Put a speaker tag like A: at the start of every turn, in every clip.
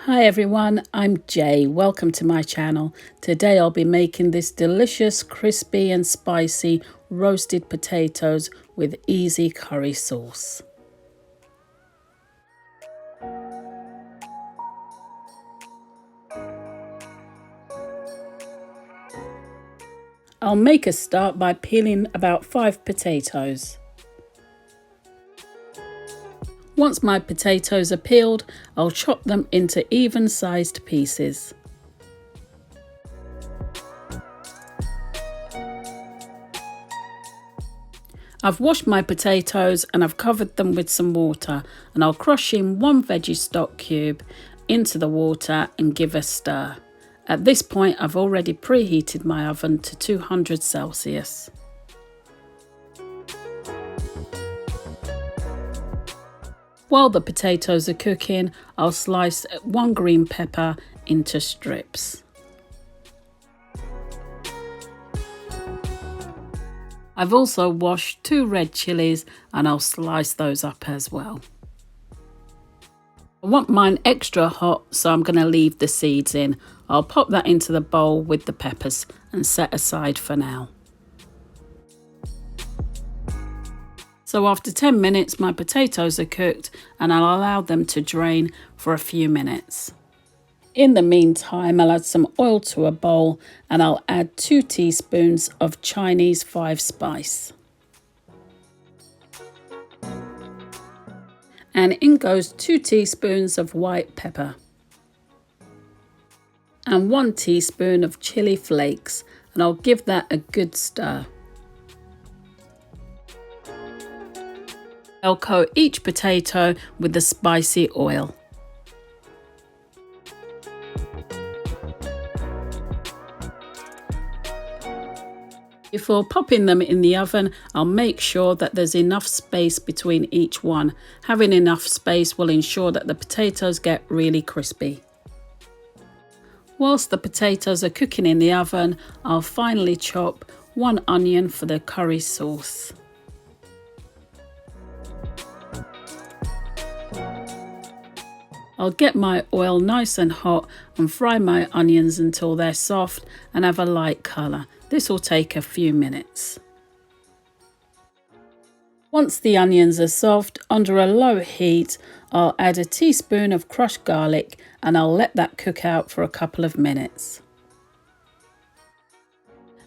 A: Hi everyone, I'm Jay. Welcome to my channel. Today I'll be making this delicious, crispy and spicy roasted potatoes with easy curry sauce. I'll make a start by peeling about 5 potatoes. Once my potatoes are peeled, I'll chop them into even-sized pieces. I've washed my potatoes and I've covered them with some water, and I'll crush in 1 veggie stock cube into the water and give a stir. At this point I've already preheated my oven to 200 Celsius. While the potatoes are cooking, I'll slice 1 green pepper into strips. I've also washed 2 red chillies and I'll slice those up as well. I want mine extra hot, so I'm going to leave the seeds in. I'll pop that into the bowl with the peppers and set aside for now. So after 10 minutes my potatoes are cooked and I'll allow them to drain for a few minutes. In the meantime, I'll add some oil to a bowl and I'll add 2 teaspoons of Chinese 5 spice. And in goes 2 teaspoons of white pepper. And 1 teaspoon of chili flakes, and I'll give that a good stir. I'll coat each potato with the spicy oil. Before popping them in the oven, I'll make sure that there's enough space between each one. Having enough space will ensure that the potatoes get really crispy. Whilst the potatoes are cooking in the oven, I'll finally chop 1 onion for the curry sauce. I'll get my oil nice and hot and fry my onions until they're soft and have a light colour. This will take a few minutes. Once the onions are soft, under a low heat, I'll add a teaspoon of crushed garlic and I'll let that cook out for a couple of minutes.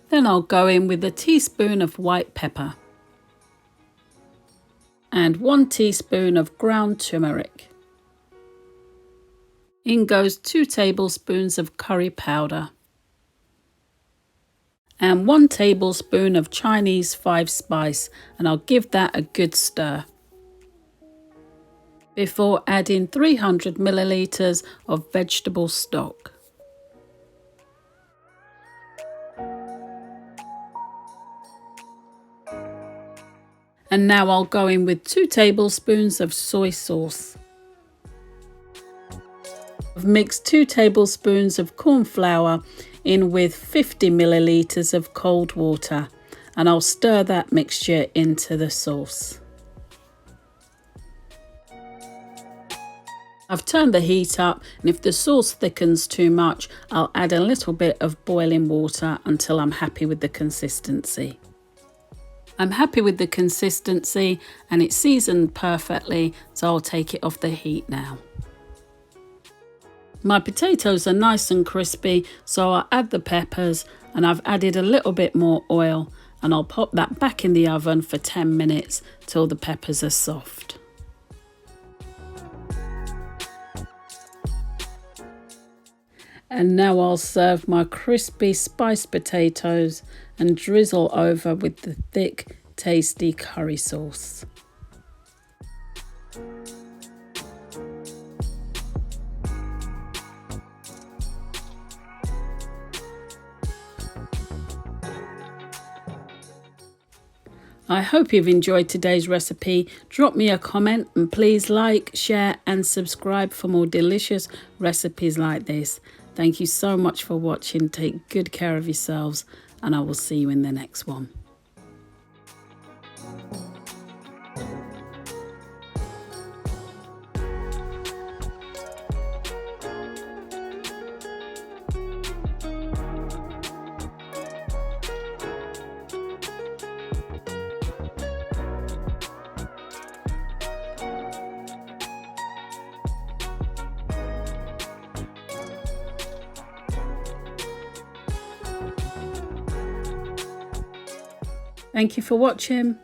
A: Then I'll go in with a teaspoon of white pepper and 1 teaspoon of ground turmeric. In goes 2 tablespoons of curry powder and 1 tablespoon of Chinese 5 spice, and I'll give that a good stir before adding 300 milliliters of vegetable stock. And now I'll go in with 2 tablespoons of soy sauce. I've mixed 2 tablespoons of corn flour in with 50 milliliters of cold water, and I'll stir that mixture into the sauce. I've turned the heat up, and if the sauce thickens too much, I'll add a little bit of boiling water until I'm happy with the consistency. I'm happy with the consistency and it's seasoned perfectly, so I'll take it off the heat now. My potatoes are nice and crispy, so I'll add the peppers, and I've added a little bit more oil, and I'll pop that back in the oven for 10 minutes till the peppers are soft. And now I'll serve my crispy spiced potatoes and drizzle over with the thick, tasty curry sauce. I hope you've enjoyed today's recipe. Drop me a comment and please like, share and subscribe for more delicious recipes like this. Thank you so much for watching. Take good care of yourselves and I will see you in the next one. Thank you for watching.